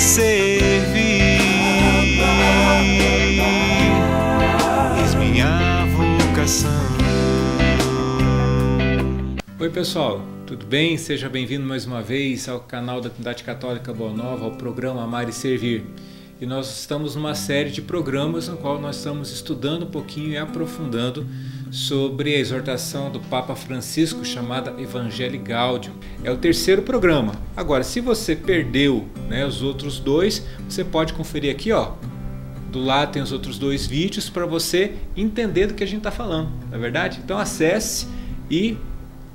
servir, eis minha vocação. Oi pessoal, tudo bem? Seja bem-vindo mais uma vez ao canal da Comunidade Católica Boa Nova, ao programa Amar e Servir. E nós estamos numa série de programas no qual nós estamos estudando um pouquinho e aprofundando sobre a exortação do Papa Francisco chamada Evangelii Gaudium. É o terceiro programa. Agora, se você perdeu, os outros dois, você pode conferir aqui, do lado tem os outros dois vídeos para você entender do que a gente está falando, não é verdade? Então acesse e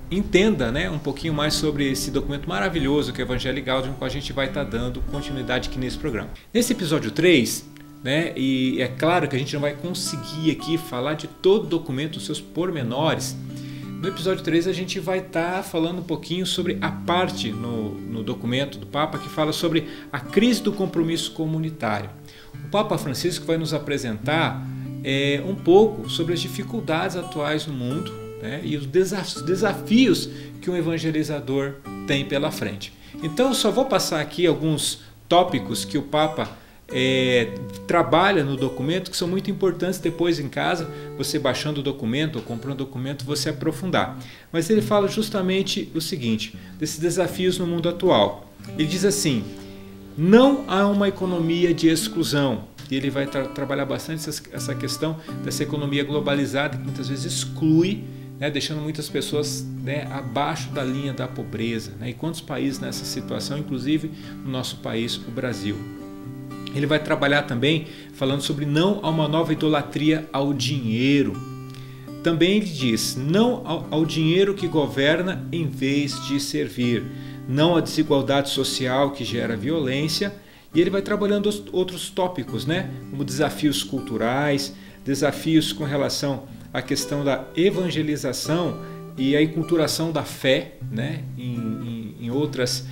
entenda um pouquinho mais sobre esse documento maravilhoso que é o Evangelii Gaudium, com a gente vai estar dando continuidade aqui nesse programa. Nesse episódio 3, e é claro que a gente não vai conseguir aqui falar de todo o documento, os seus pormenores. No episódio 3 a gente vai estar falando um pouquinho sobre a parte no documento do Papa que fala sobre a crise do compromisso comunitário. O Papa Francisco vai nos apresentar um pouco sobre as dificuldades atuais no mundo, e os desafios que um evangelizador tem pela frente. Então eu só vou passar aqui alguns tópicos que o Papa trabalha no documento, que são muito importantes depois em casa, você baixando o documento ou comprando o documento, você aprofundar. Mas ele fala justamente o seguinte, desses desafios no mundo atual. Ele diz assim, não há uma economia de exclusão. E ele vai trabalhar bastante essa questão dessa economia globalizada que muitas vezes exclui, deixando muitas pessoas abaixo da linha da pobreza. E quantos países nessa situação, inclusive no nosso país, o Brasil. Ele vai trabalhar também falando sobre não a uma nova idolatria ao dinheiro. Também ele diz não ao dinheiro que governa em vez de servir. Não à desigualdade social que gera violência. E ele vai trabalhando outros tópicos, como desafios culturais, desafios com relação à questão da evangelização e a enculturação da fé em outras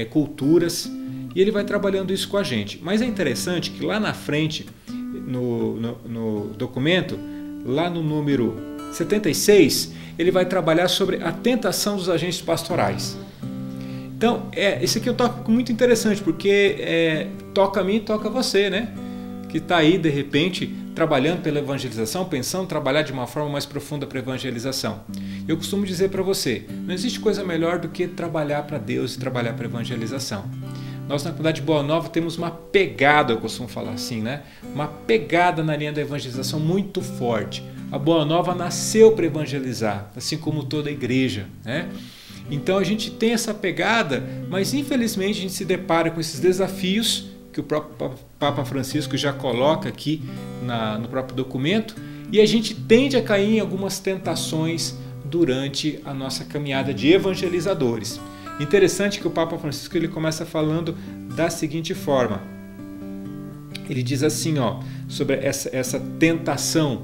culturas. E ele vai trabalhando isso com a gente. Mas é interessante que lá na frente, no documento, lá no número 76, ele vai trabalhar sobre a tentação dos agentes pastorais. Então, esse aqui é um tópico muito interessante, porque toca a mim e toca a você, que está aí, de repente, trabalhando pela evangelização, pensando em trabalhar de uma forma mais profunda para a evangelização. Eu costumo dizer para você, não existe coisa melhor do que trabalhar para Deus e trabalhar para a evangelização. Nós, na Comunidade Boa Nova, temos uma pegada, eu costumo falar assim, uma pegada na linha da evangelização muito forte. A Boa Nova nasceu para evangelizar, assim como toda a igreja, Então a gente tem essa pegada, mas infelizmente a gente se depara com esses desafios que o próprio Papa Francisco já coloca aqui no próprio documento, e a gente tende a cair em algumas tentações durante a nossa caminhada de evangelizadores. Interessante que o Papa Francisco ele começa falando da seguinte forma. Ele diz assim, sobre essa tentação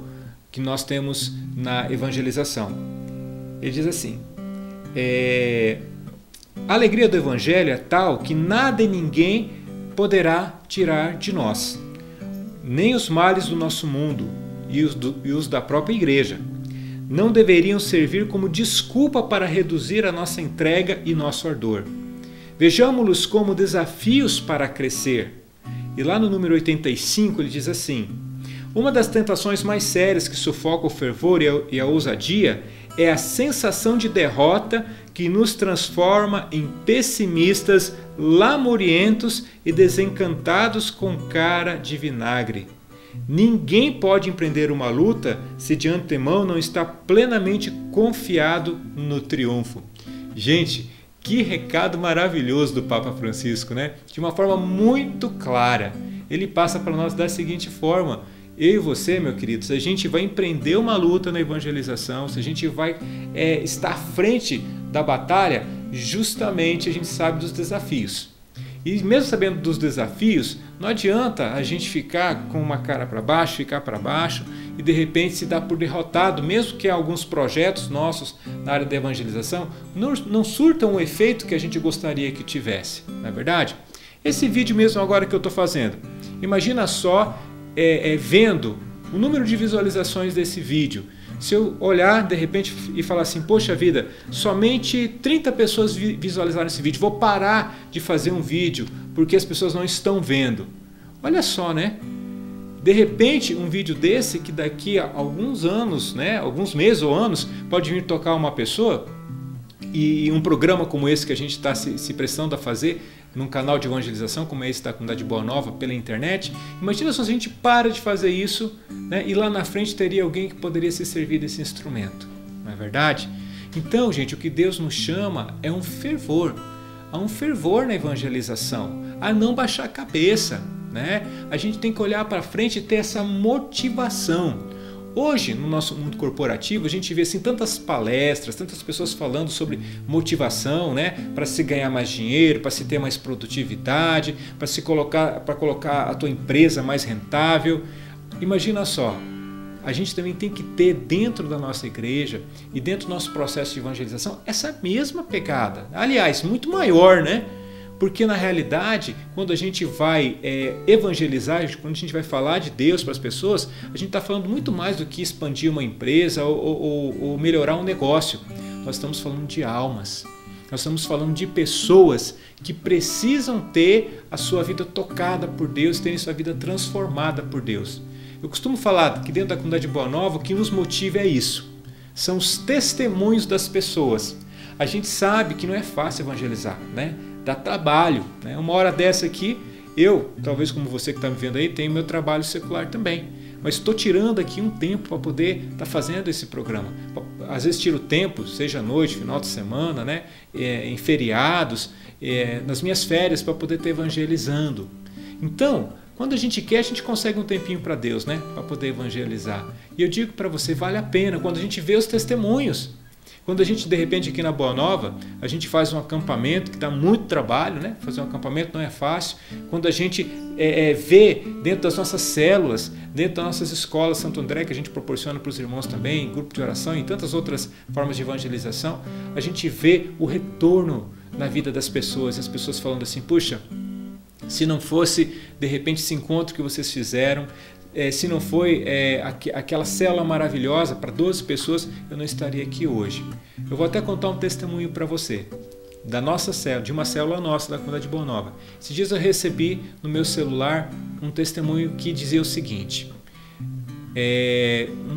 que nós temos na evangelização. Ele diz assim, a alegria do Evangelho é tal que nada e ninguém poderá tirar de nós, nem os males do nosso mundo e os da própria igreja. Não deveriam servir como desculpa para reduzir a nossa entrega e nosso ardor. Vejamo-los como desafios para crescer. E lá no número 85 ele diz assim, uma das tentações mais sérias que sufoca o fervor e a ousadia é a sensação de derrota que nos transforma em pessimistas, lamurientos e desencantados com cara de vinagre. Ninguém pode empreender uma luta se de antemão não está plenamente confiado no triunfo. Gente, que recado maravilhoso do Papa Francisco, De uma forma muito clara. Ele passa para nós da seguinte forma, eu e você, meu querido, se a gente vai empreender uma luta na evangelização, se a gente vai estar à frente da batalha, justamente a gente sabe dos desafios. E mesmo sabendo dos desafios, não adianta a gente ficar com uma cara para baixo, ficar para baixo e de repente se dar por derrotado, mesmo que alguns projetos nossos na área da evangelização não surtam o efeito que a gente gostaria que tivesse, não é verdade? Esse vídeo mesmo agora que eu estou fazendo, imagina só vendo o número de visualizações desse vídeo. Se eu olhar de repente e falar assim, poxa vida, somente 30 pessoas visualizaram esse vídeo, vou parar de fazer um vídeo porque as pessoas não estão vendo. Olha só, né? De repente, um vídeo desse que daqui a alguns anos, né, alguns meses ou anos, pode vir tocar uma pessoa, e um programa como esse que a gente está se prestando a fazer, num canal de evangelização como esse da Comunidade Boa Nova pela internet, imagina só se a gente para de fazer isso, né, e lá na frente teria alguém que poderia se servir desse instrumento, não é verdade? Então, gente, o que Deus nos chama é um fervor, há um fervor na evangelização, a não baixar a cabeça, né? A gente tem que olhar para frente e ter essa motivação. Hoje, no nosso mundo corporativo, a gente vê assim, tantas palestras, tantas pessoas falando sobre motivação, né? Para se ganhar mais dinheiro, para se ter mais produtividade, para colocar a tua empresa mais rentável. Imagina só, a gente também tem que ter dentro da nossa igreja e dentro do nosso processo de evangelização essa mesma pegada. Aliás, muito maior, né? Porque na realidade, quando a gente vai evangelizar, quando a gente vai falar de Deus para as pessoas, a gente está falando muito mais do que expandir uma empresa ou melhorar um negócio. Nós estamos falando de almas. Nós estamos falando de pessoas que precisam ter a sua vida tocada por Deus, terem sua vida transformada por Deus. Eu costumo falar que dentro da Comunidade Boa Nova, o que nos motiva é isso. São os testemunhos das pessoas. A gente sabe que não é fácil evangelizar, né? Dá trabalho, né? Uma hora dessa aqui, eu, talvez como você que está me vendo aí, tenho meu trabalho secular também. Mas estou tirando aqui um tempo para poder estar fazendo esse programa. Às vezes tiro tempo, seja à noite, final de semana, né? Em feriados, nas minhas férias, para poder estar evangelizando. Então, quando a gente quer, a gente consegue um tempinho para Deus, né? Para poder evangelizar. E eu digo para você, vale a pena quando a gente vê os testemunhos. Quando a gente, de repente, aqui na Boa Nova, a gente faz um acampamento que dá muito trabalho, né? Fazer um acampamento não é fácil. Quando a gente vê dentro das nossas células, dentro das nossas escolas Santo André, que a gente proporciona para os irmãos também, grupo de oração e tantas outras formas de evangelização, a gente vê o retorno na vida das pessoas. As pessoas falando assim, puxa, se não fosse, de repente, esse encontro que vocês fizeram, se não foi aquela célula maravilhosa para 12 pessoas, eu não estaria aqui hoje. Eu vou até contar um testemunho para você, da nossa célula, de uma célula nossa da Comunidade Boa Nova. Esses dias eu recebi no meu celular um testemunho que dizia o seguinte,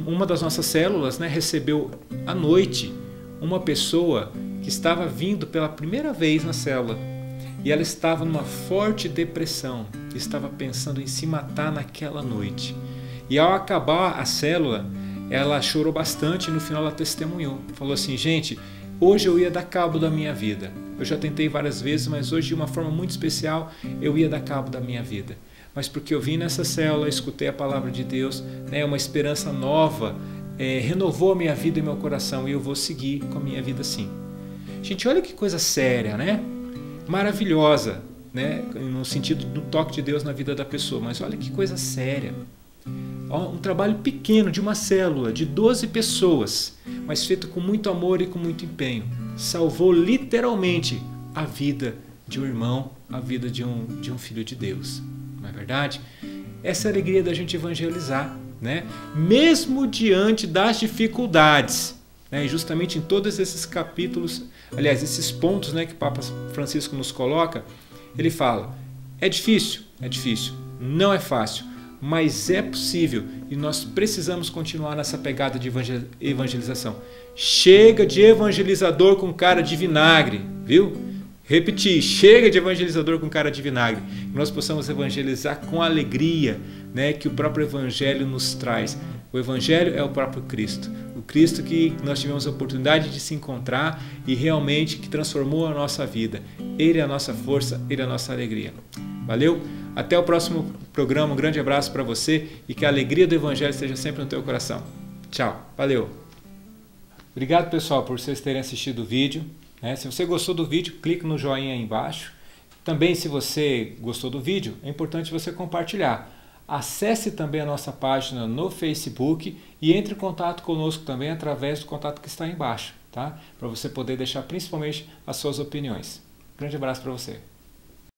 uma das nossas células, né, recebeu à noite uma pessoa que estava vindo pela primeira vez na célula. E ela estava numa forte depressão, estava pensando em se matar naquela noite. E ao acabar a célula, ela chorou bastante e no final ela testemunhou. Falou assim, gente, hoje eu ia dar cabo da minha vida. Eu já tentei várias vezes, mas hoje de uma forma muito especial eu ia dar cabo da minha vida. Mas porque eu vim nessa célula, escutei a palavra de Deus, né, uma esperança nova, renovou a minha vida e meu coração e eu vou seguir com a minha vida assim. Gente, olha que coisa séria, né? Maravilhosa, né? No sentido do toque de Deus na vida da pessoa, mas olha que coisa séria. Um trabalho pequeno de uma célula de 12 pessoas, mas feito com muito amor e com muito empenho, salvou literalmente a vida de um irmão, a vida de um filho de Deus, não é verdade? Essa é a alegria da gente evangelizar, né? Mesmo diante das dificuldades. E justamente em todos esses capítulos, aliás, esses pontos, né, que o Papa Francisco nos coloca, ele fala, é difícil, não é fácil, mas é possível e nós precisamos continuar nessa pegada de evangelização. Chega de evangelizador com cara de vinagre, viu? Repetir, chega de evangelizador com cara de vinagre. Que nós possamos evangelizar com alegria, né, que o próprio Evangelho nos traz. O Evangelho é o próprio Cristo. O Cristo que nós tivemos a oportunidade de se encontrar e realmente que transformou a nossa vida. Ele é a nossa força, Ele é a nossa alegria. Valeu? Até o próximo programa. Um grande abraço para você e que a alegria do Evangelho esteja sempre no teu coração. Tchau. Valeu. Obrigado, pessoal, por vocês terem assistido o vídeo. Se você gostou do vídeo, clique no joinha aí embaixo. Também, se você gostou do vídeo, é importante você compartilhar. Acesse também a nossa página no Facebook e entre em contato conosco também através do contato que está aí embaixo, tá? Para você poder deixar principalmente as suas opiniões. Grande abraço para você.